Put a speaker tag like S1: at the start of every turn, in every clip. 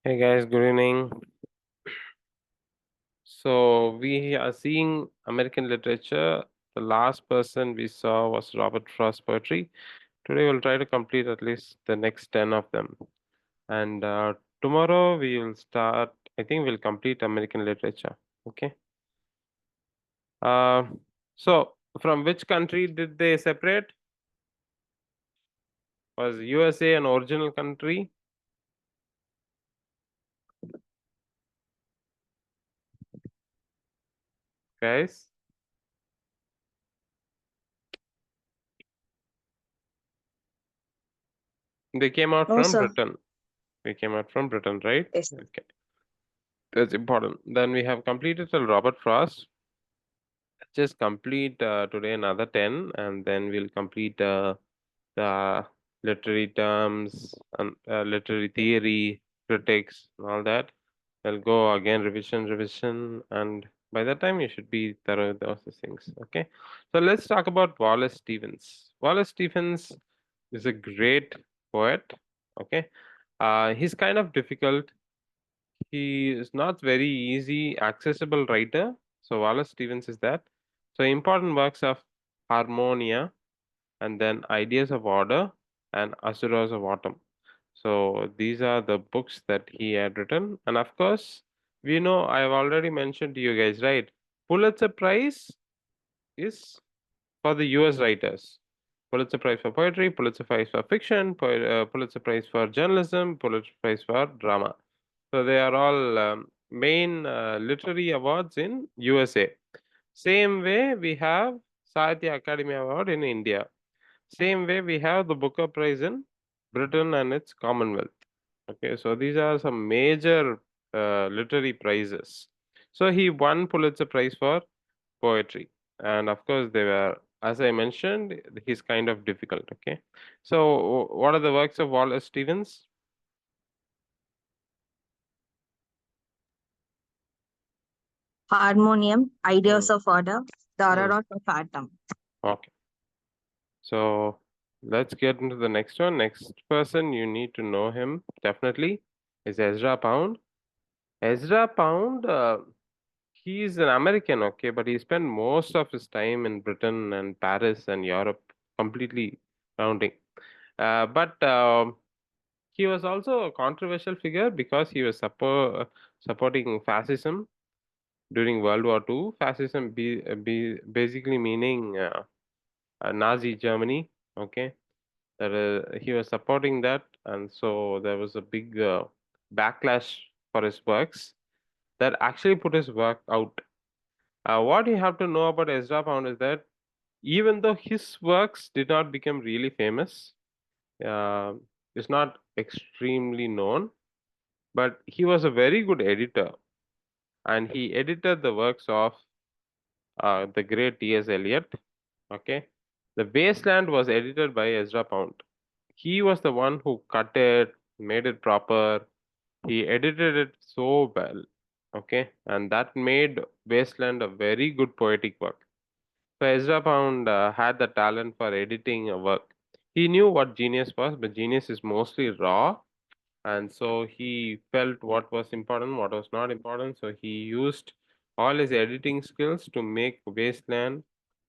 S1: Hey guys, good evening. So we are seeing American literature. The last person we saw was Robert Frost poetry. Today we'll try to complete at least the next 10 of them. And tomorrow we will start, I think we'll complete American literature. Okay. Uh, so from which country did they separate? Was USA an original country? Guys, they came out
S2: No,
S1: from
S2: sir.
S1: Britain. They came out from Britain, right?
S2: Yes.
S1: Okay. That's important. Then we have completed till Robert Frost. Just complete today another 10, and then we'll complete the literary terms and literary theory, critics, and all that. We'll go again, revision, and by that time you should be thorough with those things. Okay. So let's talk about Wallace Stevens. Wallace Stevens is a great poet. Okay. He's kind of difficult. He is not very easy accessible writer. So Wallace Stevens is that. So important works of Harmonia, and then Ideas of Order and Asuras of Autumn. So these are the books that he had written. And of course, we know I've already mentioned to you guys, right? Pulitzer Prize is for the US writers. Pulitzer Prize for poetry, Pulitzer Prize for fiction, Pulitzer Prize for journalism, Pulitzer Prize for drama. So they are all main literary awards in USA. Same way we have Sahitya Academy Award in India. Same way we have the Booker Prize in Britain and its Commonwealth. Okay, so these are some major literary prizes. So he won Pulitzer Prize for poetry, and of course they were, as I mentioned, he's kind of difficult. Okay, so what are the works of Wallace Stevens?
S2: Harmonium,
S1: Hmm.
S2: ideas of order, the
S1: Hmm.
S2: Ararat of atom.
S1: Okay, so let's get into the next one. Next person you need to know him definitely is Ezra Pound. Ezra Pound, he's an American, okay, but he spent most of his time in Britain and Paris and Europe, completely rounding. But he was also a controversial figure because he was supporting fascism during World War II. Fascism basically meaning Nazi Germany. Okay, he was supporting that, and so there was a big backlash for his works that actually put his work out. What you have to know about Ezra Pound is that even though his works did not become really famous, uh, is not extremely known, but he was a very good editor, and he edited the works of the great T.S. Eliot. Okay, the Wasteland was edited by Ezra Pound. He was the one who cut it, made it proper. He edited it so well. Okay, and that made Wasteland a very good poetic work. So Ezra Pound had the talent for editing a work. He knew what genius was, but genius is mostly raw, and so he felt what was important, what was not important. So he used all his editing skills to make Wasteland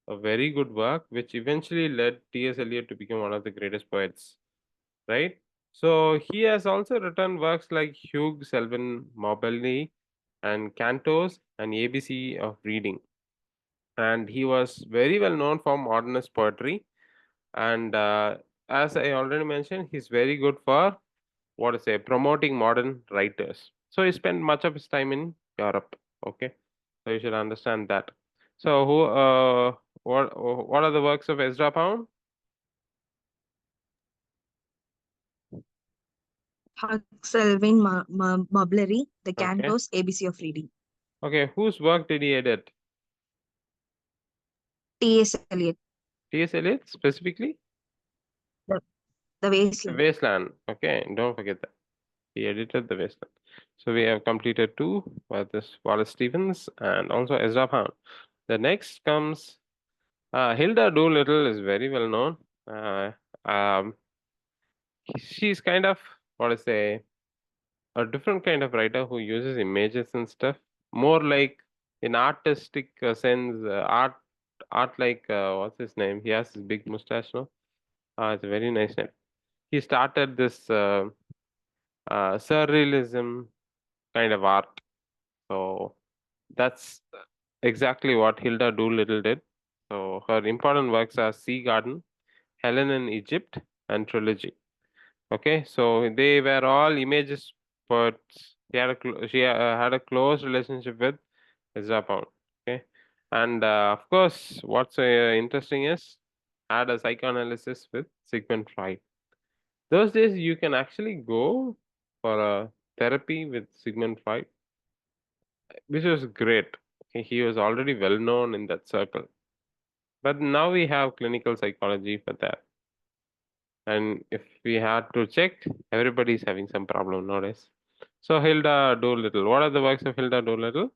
S1: a very good work, which eventually led T.S. Eliot to become one of the greatest poets, right? So he has also written works like Hugh Selwyn Mobley and Cantos and ABC of Reading. And he was very well known for modernist poetry. And as I already mentioned, he's very good for what to say, promoting modern writers. So he spent much of his time in Europe. Okay, so you should understand that. So what are the works of Ezra Pound?
S2: Huck Selwyn Mablery, the
S1: Okay,
S2: Cantos, ABC of Reading.
S1: okay, whose work did he edit?
S2: T.S. Eliot,
S1: T.S. Eliot specifically?
S2: the, the Wasteland.
S1: Wasteland. Okay, don't forget that. He edited the Wasteland. So we have completed two, this Wallace Stevens and also Ezra Pound. The next comes Hilda Doolittle is very well known. Uh, um, she's kind of what to say. a different kind of writer who uses images and stuff, more like in artistic sense, art like what's his name? He has this big mustache, no? It's a very nice name. He started this surrealism kind of art. So that's exactly what Hilda Doolittle did. So her important works are Sea Garden, Helen in Egypt, and Trilogy. Okay, so they were all images poets. She had a close relationship with Ezra Pound. Okay, and of course, what's interesting is had a psychoanalysis with Sigmund Freud. Those days, you can actually go for a therapy with Sigmund Freud, which was great. Okay, he was already well known in that circle, but now we have clinical psychology for that. And if we had to check, everybody's having some problem nowadays. So Hilda Doolittle, what are the works of Hilda Doolittle?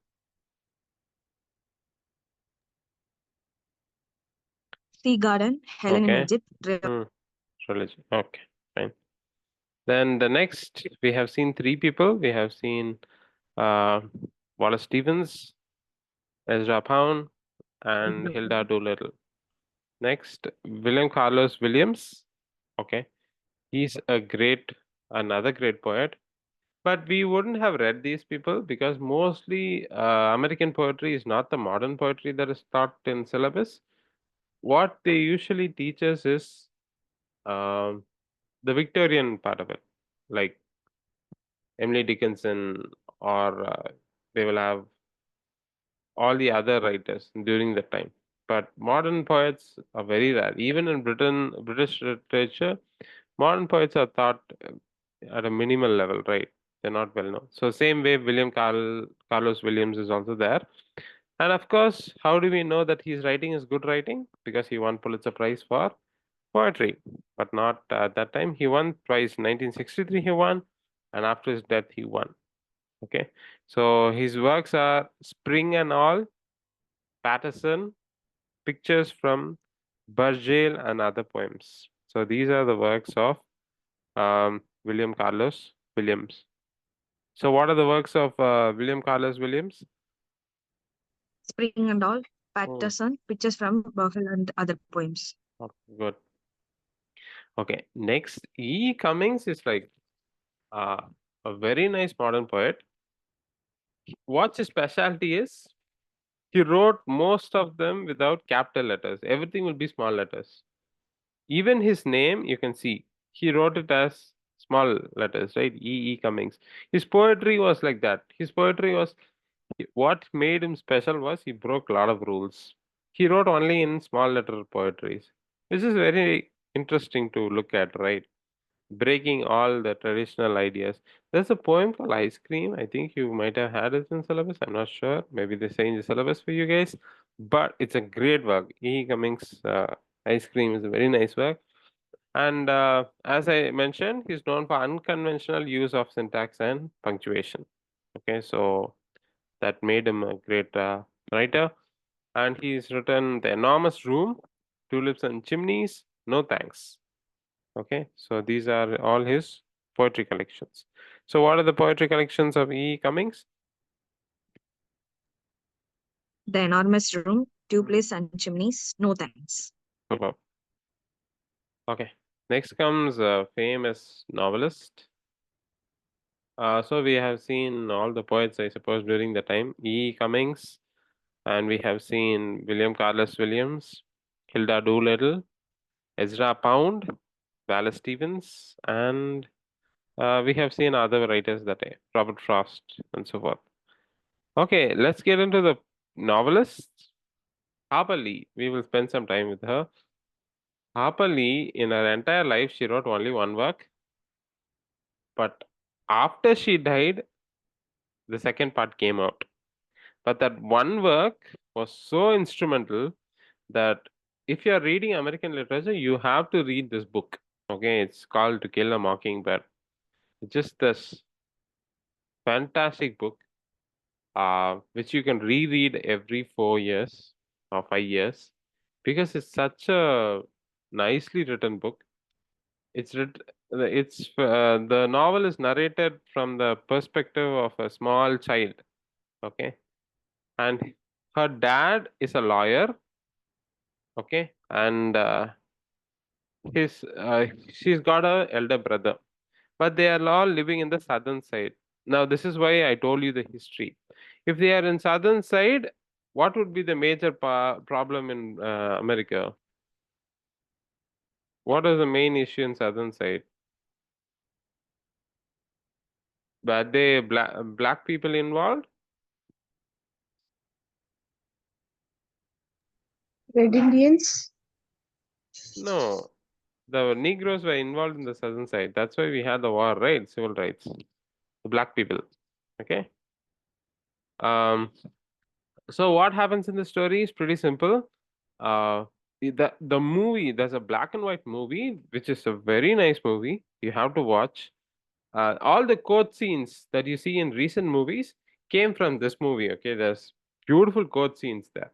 S2: Sea Garden, Helen in
S1: Okay.
S2: Egypt,
S1: Hmm. Trilogy. Okay, fine. Then the next, we have seen three people. We have seen uh, Wallace Stevens, Ezra Pound, and Hilda Doolittle. Next, William Carlos Williams. Okay, he's another great poet. But we wouldn't have read these people because mostly American poetry is not the modern poetry that is taught in syllabus. What they usually teach us is um, the Victorian part of it, like Emily Dickinson, or they will have all the other writers during that time. But modern poets are very rare. Even in British literature, modern poets are taught at a minimal level, right? They're not well known. So same way, Carlos Williams is also there. And of course, how do we know that his writing is good writing? Because he won Pulitzer Prize for poetry, but not at that time. He won twice. 1963 he won, and after his death he won. Okay, so his works are Spring and All, Patterson, Pictures from Burgale, and other poems. So these are the works of William Carlos Williams. So what are the works of William Carlos Williams?
S2: Spring and All,
S1: Hmm.
S2: Patterson, Pictures from Buffalo and Other Poems.
S1: Okay, good. Okay, next E. Cummings is like uh, a very nice modern poet. What his specialty is? He wrote most of them without capital letters. Everything will be small letters. Even his name, you can see, he wrote it as small letters, right? E. E. Cummings. His poetry was like that. His poetry was what made him special was he broke a lot of rules. He wrote only in small letter poetries, which is very interesting to look at, right? Breaking all the traditional ideas. There's a poem called Ice Cream. I think you might have had it in syllabus. I'm not sure. Maybe they change the syllabus for you guys, but it's a great work. E. Cummings' Ice Cream is a very nice work. And as I mentioned, he's known for unconventional use of syntax and punctuation. Okay, so that made him a great writer. And he's written The Enormous Room, Tulips and Chimneys, No Thanks. Okay, so these are all his poetry collections. So, what are the poetry collections of E. Cummings?
S2: The Enormous Room,
S1: Hmm.
S2: Tubeless and Chimneys, No Thanks.
S1: Superb. Okay, next comes a famous novelist. So we have seen all the poets, I suppose, during the time. E. Cummings, and we have seen William Carlos Williams, Hilda Doolittle, Ezra Pound, Wallace Stevens, and we have seen other writers that day, Robert Frost, and so forth. Okay, let's get into the novelists. Harper Lee, we will spend some time with her. Harper Lee, in her entire life, she wrote only one work, but after she died, the second part came out. But that one work was so instrumental that if you are reading American literature, you have to read this book. Okay, it's called To Kill a Mockingbird. It's just this fantastic book, which you can reread every 4 years or 5 years because it's such a nicely written book. It's The novel is narrated from the perspective of a small child. Okay, and her dad is a lawyer. Okay, and his she's got a elder brother, but they are all living in the southern side. Now, this is why I told you the history. If they are in southern side, what would be the major problem in America? What is the main issue in southern side? Were they black people involved?
S3: Red Indians.
S1: No, the Negroes were involved in the southern side. That's why we had the war, right? Civil rights. The black people. Okay. Um, so what happens in the story is pretty simple. Uh, the movie, there's a black and white movie, which is a very nice movie. You have to watch. All the court scenes that you see in recent movies came from this movie. Okay, there's beautiful court scenes there.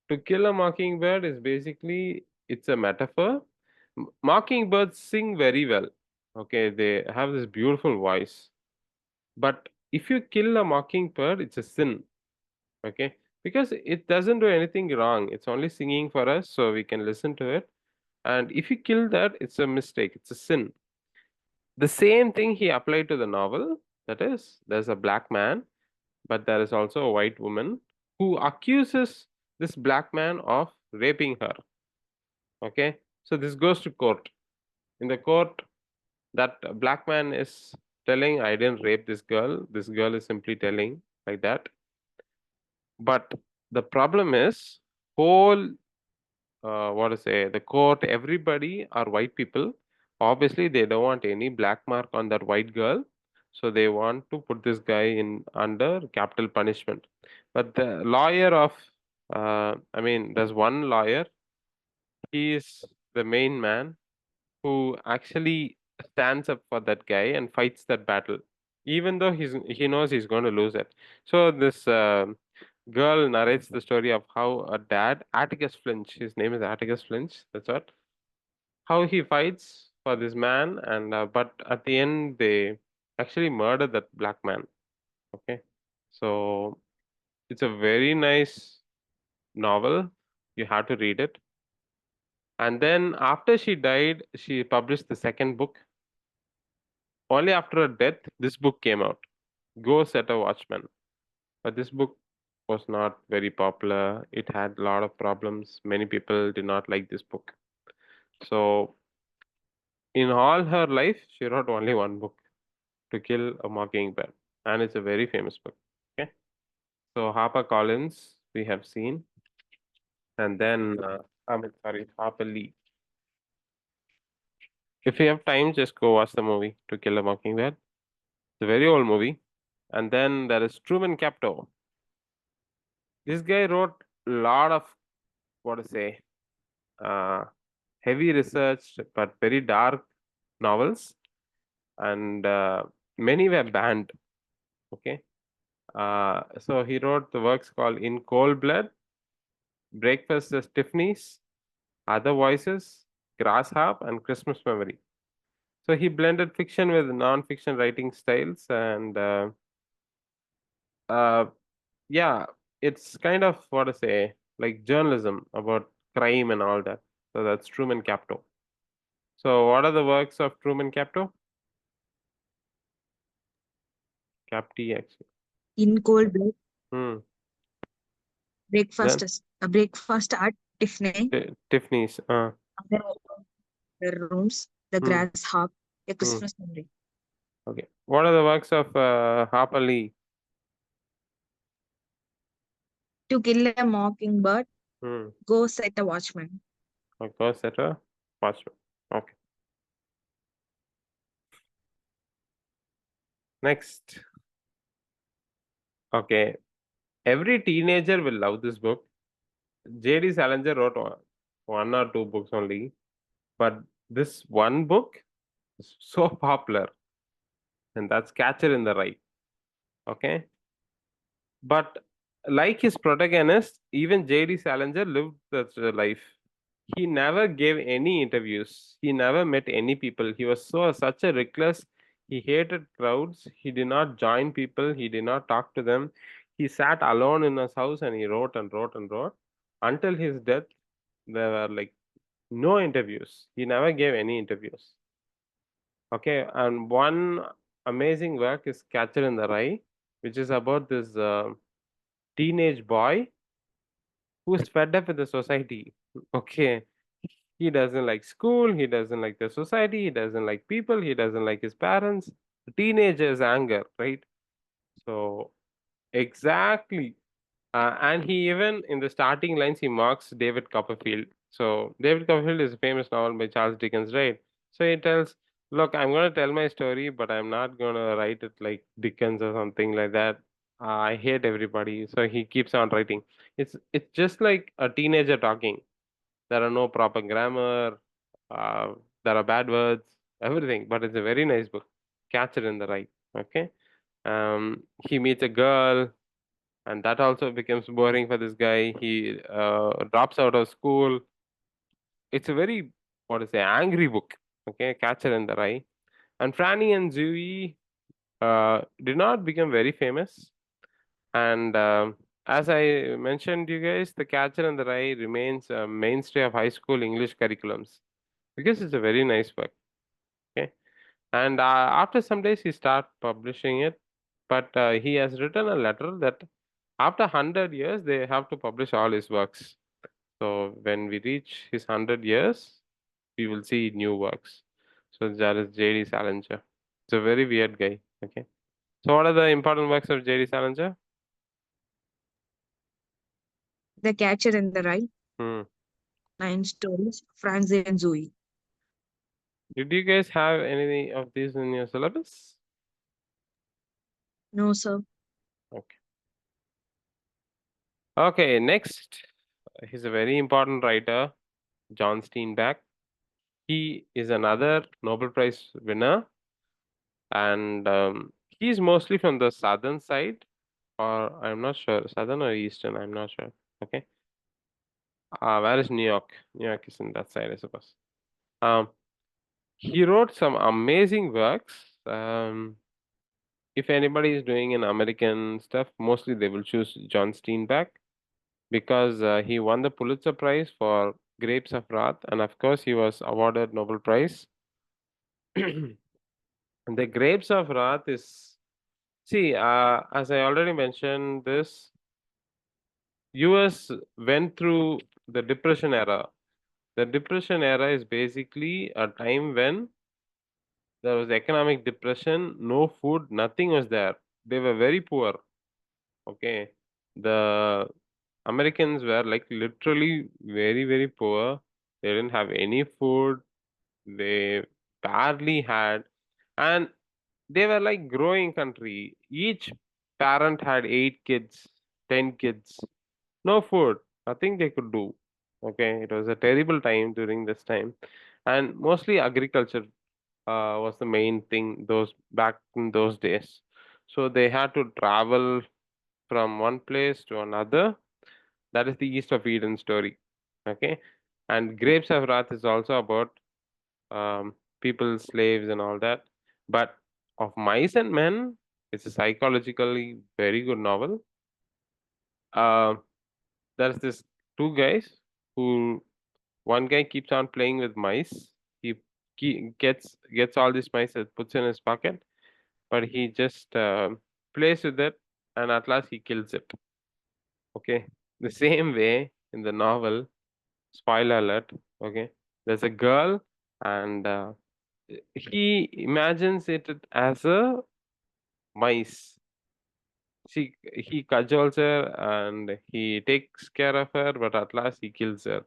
S1: To Kill a Mockingbird is basically it's a metaphor. Mockingbirds sing very well. Okay, they have this beautiful voice. But if you kill a mockingbird, it's a sin. Okay, because it doesn't do anything wrong. It's only singing for us, so we can listen to it. And if you kill that, it's a mistake. It's a sin. The same thing he applied to the novel. That is, there's a black man, but there is also a white woman who accuses this black man of raping her. Okay, so this goes to court. In the court, that black man is telling, I didn't rape this girl. This girl is simply telling like that. But the problem is, whole what to say, the court, everybody are white people. Obviously, they don't want any black mark on that white girl, so they want to put this guy in under capital punishment. But the lawyer of, I mean, there's one lawyer. He is the main man who actually stands up for that guy and fights that battle, even though he knows he's going to lose it. So this girl narrates the story of how a dad, Atticus Finch, his name is Atticus Finch, that's what, how he fights for this man, and but at the end they actually murder that black man. Okay, so it's a very nice novel. You have to read it. And then after she died, she published the second book. Only after her death, this book came out, Go Set a Watchman. But this book was not very popular. It had a lot of problems. Many people did not like this book. So, in all her life, she wrote only one book, To Kill a Mockingbird. And it's a very famous book. Okay. So, Harper Collins, we have seen. And then, sorry, Harper Lee. If you have time, just go watch the movie, To Kill a Mockingbird. It's a very old movie. And then there is Truman Capote. This guy wrote a lot of, what to say, uh, heavy research but very dark novels, and many were banned. Okay, so he wrote the works called In Cold Blood, Breakfast at Tiffany's, Other Voices, Grasshop, and Christmas Memory. So he blended fiction with non-fiction writing styles, and uh, yeah, it's kind of, what to say, like journalism about crime and all that. So that's Truman Capote. So what are the works of Truman Capote? Capti actually.
S2: In Cold Blood,
S1: Hmm.
S2: breakfast
S1: Then
S2: is a breakfast at Tiffany,
S1: Tiffany's.
S2: other their rooms, the
S1: Hmm.
S2: grasshopper, a
S1: Hmm.
S2: Christmas memory.
S1: Okay. What are the works of Harper Lee?
S2: To Kill a Mockingbird,
S1: Hmm.
S2: Go Set a Watchman.
S1: Of course, etc. Watchmen. Okay. Next. Okay. Every teenager will love this book. J.D. Salinger wrote one or two books only, but this one book is so popular, and that's Catcher in the Rye. Okay. But like his protagonist, even J.D. Salinger lived that life. He never gave any interviews. He never met any people. He was such a reckless. He hated crowds. He did not join people. He did not talk to them. He sat alone in his house and he wrote and wrote and wrote. Until his death, there were like no interviews. He never gave any interviews. Okay, and one amazing work is Catcher in the Rye, which is about this teenage boy who's fed up with the society. Okay, he doesn't like school, he doesn't like the society, he doesn't like people, he doesn't like his parents. Teenagers' anger, right? So, exactly. And he even, in the starting lines, he mocks David Copperfield. So, David Copperfield is a famous novel by Charles Dickens, right? So, he tells, look, I'm going to tell my story, but I'm not going to write it like Dickens or something like that. I hate everybody. So, he keeps on writing. It's just like a teenager talking. There are no proper grammar. Uh, there are bad words, everything. But it's a very nice book. Catcher in the Rye. Okay. He meets a girl, and that also becomes boring for this guy. He drops out of school. It's a very, what is it, angry book. Okay, Catcher in the Rye. And Franny and Zooey did not become very famous. And as I mentioned, you guys, The Catcher in the Rye remains a mainstay of high school English curriculums because it's a very nice book. Okay, and after some days he start publishing it, but he has written a letter that after 100 years they have to publish all his works. So when we reach his 100 years, we will see new works. So that is J.D. Salinger. It's a very weird guy. Okay. So what are the important works of J.D. Salinger?
S2: The Catcher in the Rye,
S1: Hmm.
S2: 9 stories, Francie and Zoe.
S1: Did you guys have any of these in your syllabus?
S2: No, sir.
S1: Okay. Okay, next. He's a very important writer, John Steinbeck. He is another Nobel Prize winner, and he's mostly from the southern side, or I'm not sure, southern or eastern, I'm not sure. Okay. Where is New York? New York is in that side, I suppose. Um, he wrote some amazing works. If anybody is doing an American stuff, mostly they will choose John Steinbeck because he won the Pulitzer Prize for Grapes of Wrath, and of course, he was awarded Nobel Prize. The Grapes of Wrath is, see, as I already mentioned, this US went through the Depression era. The Depression era is basically a time when there was economic depression, no food, nothing was there. They were very poor. Okay. The Americans were like literally very, very poor. They didn't have any food. They barely had, and they were like growing country. Each parent had 8 kids, 10 kids, no food, nothing they could do. Okay, it was a terrible time during this time, and mostly agriculture was the main thing those back in those days. So they had to travel from one place to another. That is the East of Eden story. Okay, and Grapes of Wrath is also about people, slaves, and all that. But of Mice and Men, it's a psychologically very good novel. Uh, there's this two guys who one guy keeps on playing with mice. He gets all these mice and puts in his pocket, but he just plays with it, and at last he kills it. Okay, the same way in the novel. Spoiler alert. Okay, there's a girl, and he imagines it as a mice. He cajoles her and he takes care of her, but at last he kills her.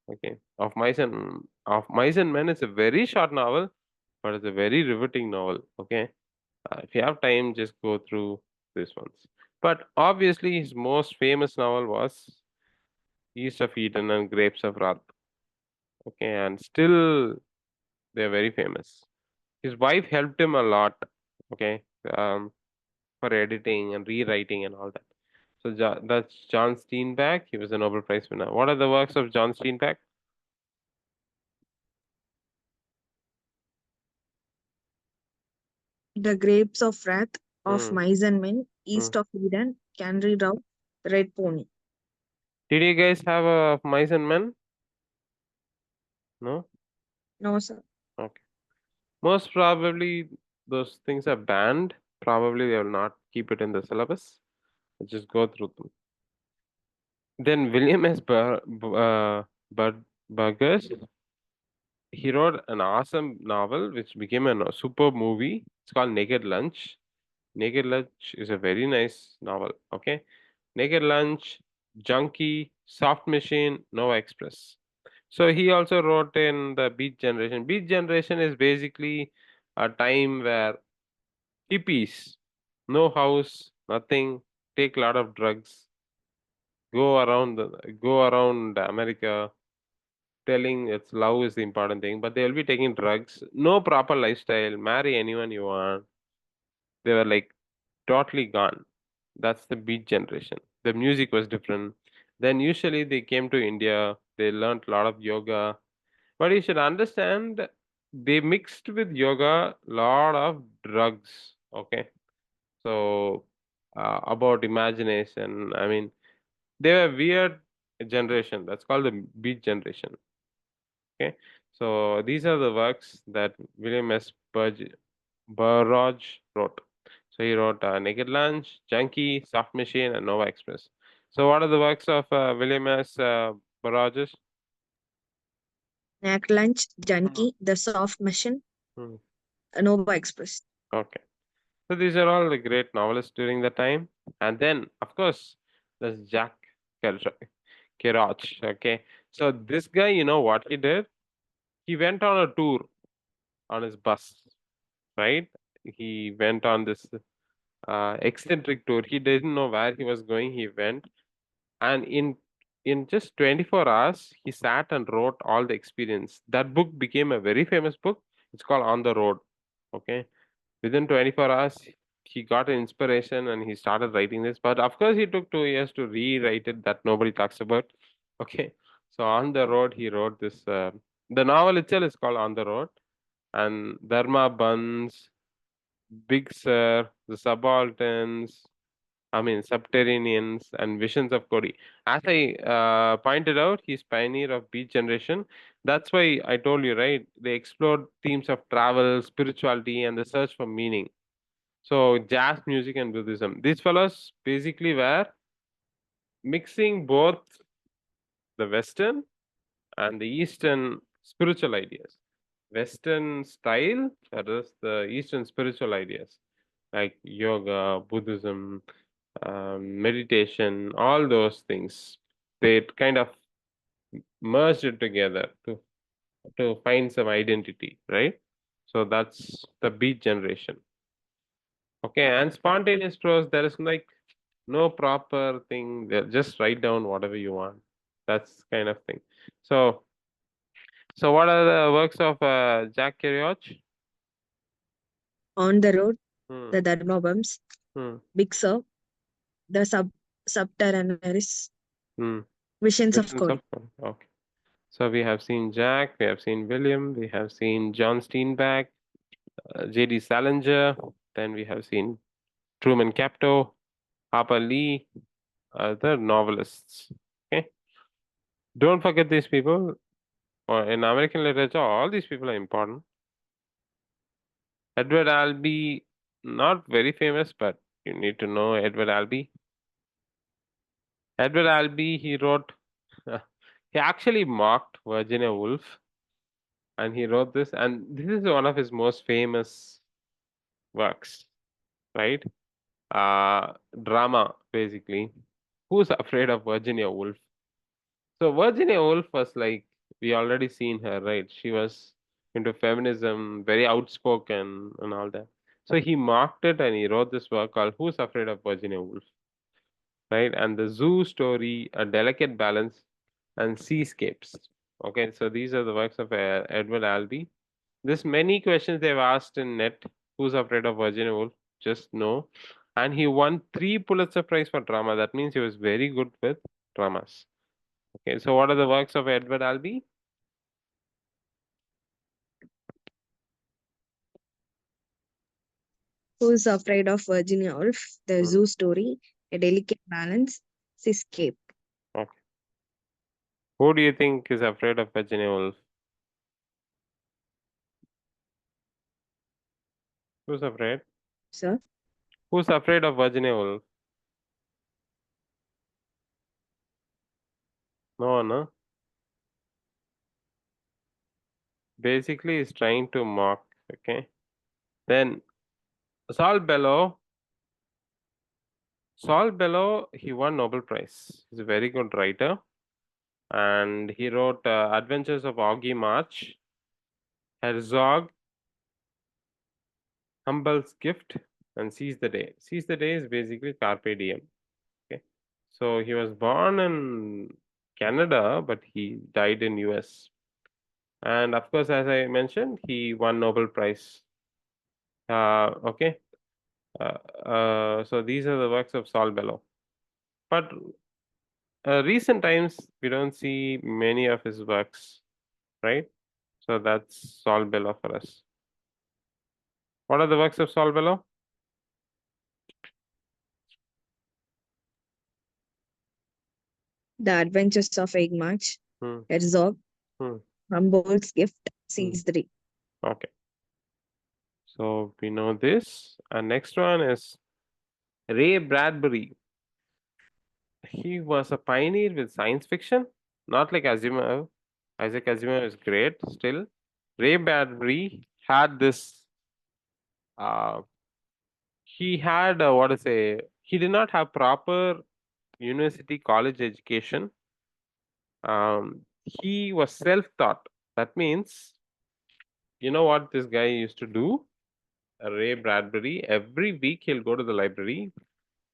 S1: Okay, of Mice and Men is a very short novel, but it's a very riveting novel. Okay, if you have time, just go through this ones. But obviously, his most famous novel was East of Eden and Grapes of Wrath. Okay, and still they're very famous. His wife helped him a lot. Okay, um, for editing and rewriting and all that. So that's John Steinbeck. He was a Nobel Prize winner. What are the works of John Steinbeck?
S2: The Grapes of Wrath of
S1: Hmm.
S2: Mice and Men,
S1: Hmm.
S2: East of Eden, Canary Route, Red Pony.
S1: Did you guys have a mice and men? No?
S2: No, sir.
S1: Okay. Most probably those things are banned. Probably they will not keep it in the syllabus. Just go through them. Then William S. Burgess, he wrote an awesome novel which became a super movie. It's called Naked Lunch. Naked Lunch is a very nice novel. Okay. Naked Lunch, Junkie, Soft Machine, Nova Express. So he also wrote in the Beat Generation. Beat Generation is basically a time where hippies, no house, nothing, take a lot of drugs, go around America telling it's love is the important thing, but they'll be taking drugs, no proper lifestyle, marry anyone you want. They were like totally gone. That's the Beat Generation. The music was different. Then usually they came to India, they learned a lot of yoga. But you should understand they mixed with yoga lot of drugs. Okay. So about imagination, I mean, they were weird generation. That's called the Beat Generation. Okay. So these are the works that William S. Burroughs wrote. So he wrote Naked Lunch, Junkie, Soft Machine, and Nova Express. So what are the works of William S. Burroughs?
S2: Knack Lunch,
S1: Hmm.
S2: Junkie, The Soft Machine,
S1: Hmm.
S2: Nova Express.
S1: Okay. So these are all the great novelists during the time. And then, of course, there's Jack Kerouac. Okay. So this guy, you know what he did? He went on a tour on his bus, right? He went on this eccentric tour. He didn't know where he was going. He went, and in just 24 hours, he sat and wrote all the experience. That book became a very famous book. It's called On the Road. Okay. Within 24 hours, he got an inspiration and he started writing this. But of course, he took 2 years to rewrite it that nobody talks about. Okay. So on the road, he wrote this. The novel itself is called On the Road. And Dharma Buns, Big Sir, The Subalterns, I mean, Subterraneans, and Visions of Cody. As I pointed out, he's pioneer of Beat Generation. That's why I told you, right? They explored themes of travel, spirituality, and the search for meaning. So jazz music and Buddhism. These fellows basically were mixing both the Western and the Eastern spiritual ideas. Western style, that is the Eastern spiritual ideas like yoga, Buddhism, meditation, all those things. They kind of merged it together to find some identity, right? So that's the Beat Generation. Okay, and spontaneous prose, there is like no proper thing. Just write down whatever you want. That's kind of thing. So, so what are the works of Jack Kerouac?
S2: On the Road,
S1: Hmm.
S2: The Dharma Bums,
S1: Hmm.
S2: Big Sur, The Subterraneans,
S1: Hmm.
S2: Visions of
S1: Visions of
S2: Cody.
S1: okay. So we have seen Jack, we have seen William, we have seen John Steinbeck, J.D. Salinger, then we have seen Truman Capote, Harper Lee, other novelists. Okay, don't forget these people. In American literature, all these people are important. Edward Albee, not very famous, but you need to know Edward Albee. Edward Albee, he wrote, he actually mocked Virginia Woolf, and he wrote this, and this is one of his most famous works, right? Drama, basically. Who's afraid of Virginia Woolf? So Virginia Woolf was like, we already seen her, right? She was into feminism, very outspoken and all that. So he mocked it and he wrote this work called Who's Afraid of Virginia Woolf, right? And the zoo story, a delicate balance, and seascapes. Okay, so these are the works of Edward Albee. There's many questions they've asked in net. Who's Afraid of Virginia Woolf? Just no. And he won 3 Pulitzer Prize for drama. That means he was very good with dramas. Okay, so what are the works of Edward Albee?
S2: Who's Afraid of Virginia Woolf? The
S1: Hmm.
S2: Zoo Story, A Delicate Balance, Escape.
S1: Okay. Who do you think is afraid of Virginia Woolf? Who's afraid?
S2: Sir,
S1: Who's afraid of Virginia Woolf? No one, no? Basically, he's trying to mock. Okay. Then Saul Bellow. Saul Bellow, he won Nobel Prize. He's a very good writer, and he wrote Adventures of Augie March, Herzog, Humble's Gift, and Seize the Day. Seize the Day is basically Carpe Diem. Okay. So he was born in Canada, but he died in US. And of course, as I mentioned, he won Nobel Prize. Okay. So these are the works of Saul Bellow. But recent times, we don't see many of his works, right? So that's Saul Bellow for us. What are the works of Saul Bellow?
S2: The Adventures of March,
S1: Hmm.
S2: Herzog,
S1: Hmm.
S2: Humboldt's Gift,
S1: Hmm.
S2: Seize the Day.
S1: Okay. So we know this. And next one is Ray Bradbury. He was a pioneer with science fiction, not like Asimov. Isaac Asimov is great still. Ray Bradbury had this. Uh, he had what to say? He did not have proper university college education. He was self-taught. That means, you know what this guy used to do? Ray Bradbury. Every week he'll go to the library.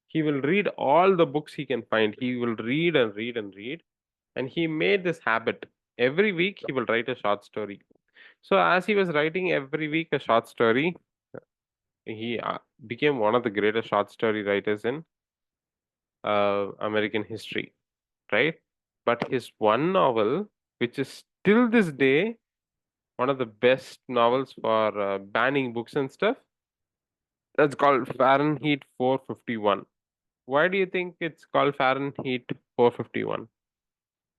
S1: He will read all the books he can find. He will read and read and read. And he made this habit. Every week he will write a short story. So as he was writing every week a short story, he became one of the greatest short story writers in American history, right? But his one novel, which is still this day one of the best novels for banning books and stuff, that's called Fahrenheit 451. Why do you think it's called Fahrenheit 451?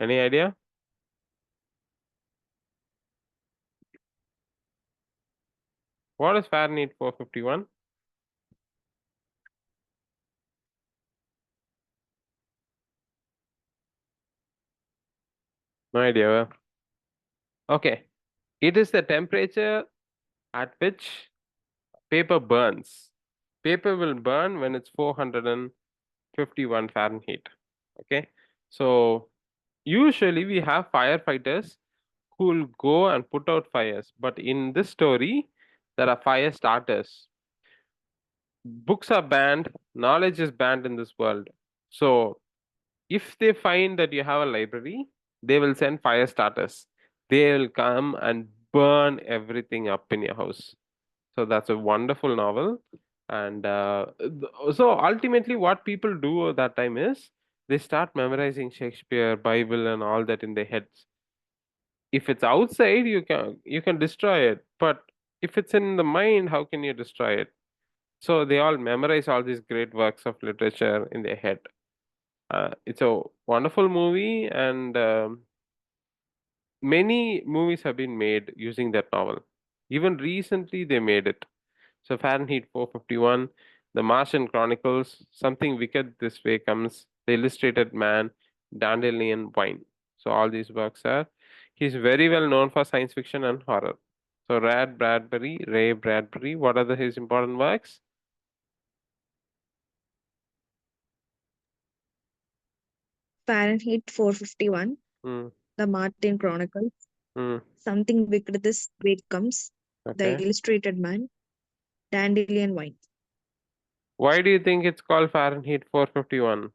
S1: Any idea? What is Fahrenheit 451? No idea. Okay. It is the temperature at which paper burns. Paper will burn when it's 451 Fahrenheit. Okay. So usually we have firefighters who will go and put out fires. But in this story, there are fire starters. Books are banned, knowledge is banned in this world. So if they find that you have a library, they will send fire starters. They will come and burn everything up in your house. So that's a wonderful novel. And so ultimately, what people do at that time is they start memorizing Shakespeare, Bible, and all that in their heads. If it's outside, you can destroy it. But if it's in the mind, how can you destroy it? So they all memorize all these great works of literature in their head. It's a wonderful movie, and many movies have been made using that novel. Even recently, they made it. So Fahrenheit 451, The Martian Chronicles, Something Wicked This Way Comes, The Illustrated Man, Dandelion Wine. So all these works are. He's very well known for science fiction and horror. So Ray Bradbury, what are his important works?
S2: Fahrenheit 451,
S1: Hmm.
S2: The Martin Chronicles,
S1: Hmm.
S2: Something Wicked This Way Comes, The
S1: Okay.
S2: Illustrated Man, Dandelion Wine.
S1: Why do you think it's called Fahrenheit 451?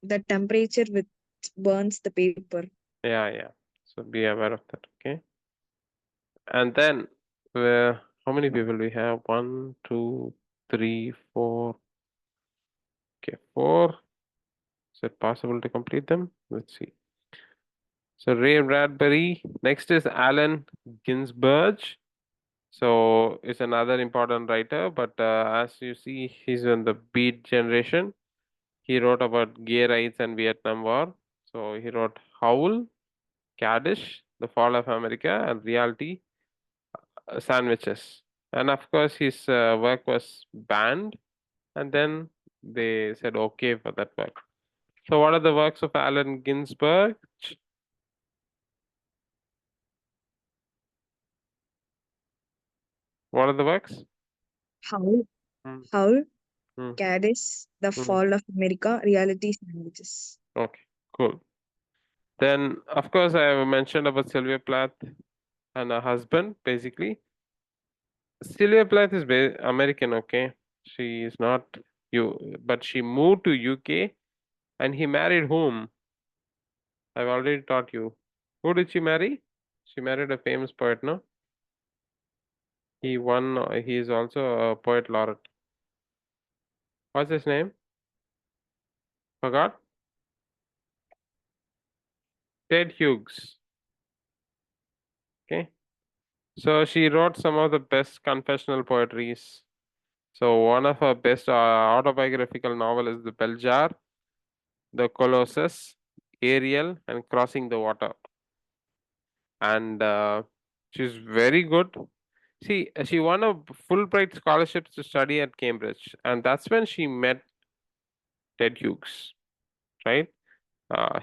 S2: The temperature which burns the paper.
S1: Yeah, yeah. So be aware of that. Okay. And then, how many people we have? One, two, three, four. Okay, four. Is it possible to complete them? Let's see. So Ray Bradbury. Next is Allen Ginsberg. So is another important writer, but as you see, he's in the Beat generation. He wrote about gay rights and Vietnam War. So he wrote Howl, Kaddish, The Fall of America, and Reality Sandwiches. And of course, his work was banned, and then they said okay for that work. So, what are the works of Allen Ginsberg? What are the works?
S2: Howl,
S1: Hmm,
S2: Howl,
S1: hmm,
S2: Caddis, The
S1: hmm.
S2: Fall of America, Reality Sandwiches.
S1: Okay, cool. Then, of course, I have mentioned about Sylvia Plath and her husband, basically. Sylvia Plath is American, okay? She is not but she moved to UK and he married whom? I've already taught you. Who did she marry? She married a famous poet, no? He won, he is also a poet laureate. What's his name? Forgot? Ted Hughes. Okay. So she wrote some of the best confessional poetries. So one of her best autobiographical novel is The Bell Jar, The Colossus, Ariel, and Crossing the Water. And she's very good. See, she won a Fulbright scholarship to study at Cambridge, and that's when she met Ted Hughes, right?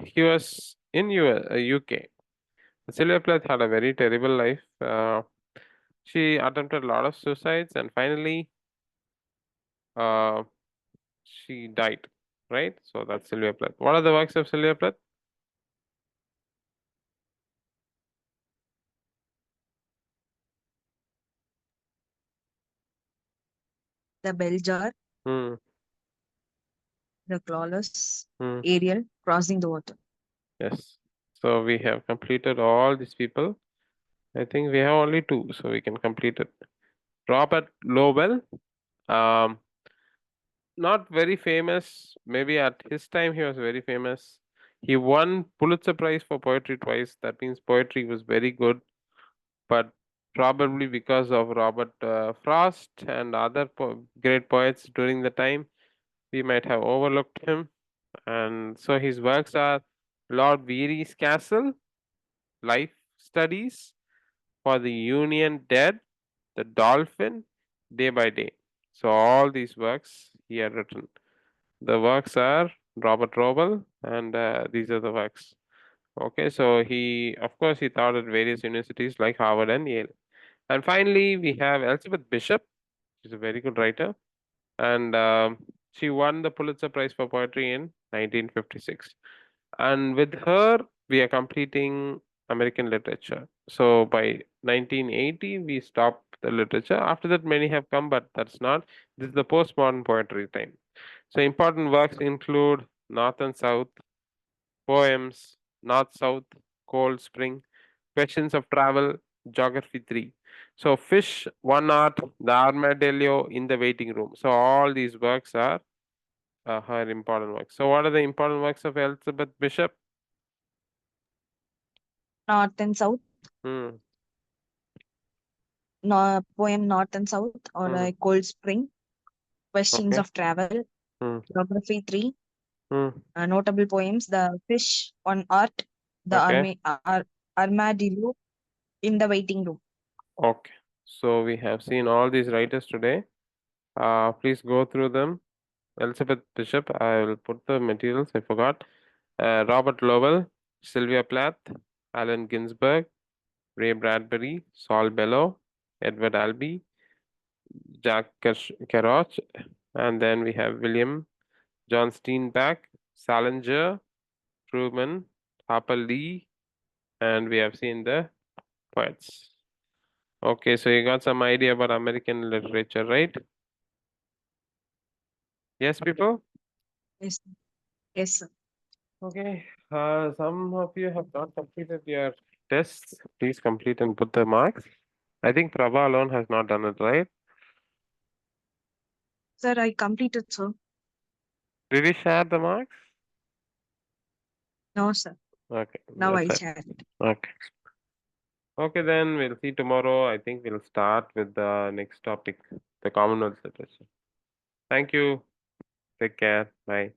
S1: He was in UK. Sylvia Plath had a very terrible life. She attempted a lot of suicides, and finally, uh, she died, right? So that's Sylvia Plath. What are the works of Sylvia Plath?
S2: The Bell Jar,
S1: Hmm.
S2: The Clawless,
S1: Hmm.
S2: Ariel, Crossing the Water.
S1: Yes. So we have completed all these people. I think we have only two, so we can complete it. Robert Lowell, um, not very famous. Maybe at his time he was very famous. He won Pulitzer Prize for poetry twice. That means poetry was very good, but probably because of Robert Frost and other great poets during the time, we might have overlooked him. And so his works are Lord Weary's Castle, Life Studies for the Union Dead, The Dolphin, Day by Day. So all these works he had written. The works are Robert Roble, and these are the works. Okay, so he, of course, he taught at various universities like Harvard and Yale. And finally, we have Elizabeth Bishop. She's a very good writer, and she won the Pulitzer Prize for Poetry in 1956. And with her, we are completing American literature. So by 1980, we stop the literature. After that, many have come, but that's not. This is the postmodern poetry time. So important works include North and South, poems, North South, Cold Spring, Questions of Travel, Geography 3. So Fish, One Art, The Armadillo in the Waiting Room. So all these works are her important works. So what are the important works of Elizabeth Bishop?
S2: North and South,
S1: Hmm.
S2: no, poem North and South, or
S1: Hmm.
S2: like Cold Spring, Questions
S1: Okay.
S2: of Travel,
S1: Hmm.
S2: Geography 3,
S1: Hmm.
S2: notable poems, The Fish on Art, The
S1: Okay.
S2: Armadillo in the Waiting Room.
S1: Okay. So we have seen all these writers today. Please go through them. Elizabeth Bishop, I will put the materials, I forgot. Robert Lowell, Sylvia Plath, Allen Ginsberg, Ray Bradbury, Saul Bellow, Edward Albee, Jack Kerouac, and then we have William John Steinbeck, Salinger, Truman, Harper Lee, and we have seen the poets. Okay, so you got some idea about American literature, right? Yes, people?
S2: Yes, yes, sir.
S1: Okay, some of you have not completed your tests. Please complete and put the marks. I think Prabha alone has not done it, right?
S2: Sir, I completed, sir.
S1: Did you share the marks?
S2: No, sir.
S1: Okay,
S2: Now
S1: that's
S2: I'll
S1: it.
S2: share it.
S1: Okay. Okay, then we'll see tomorrow. I think we'll start with the next topic, the Commonwealth literature. Thank you. Take care. Bye.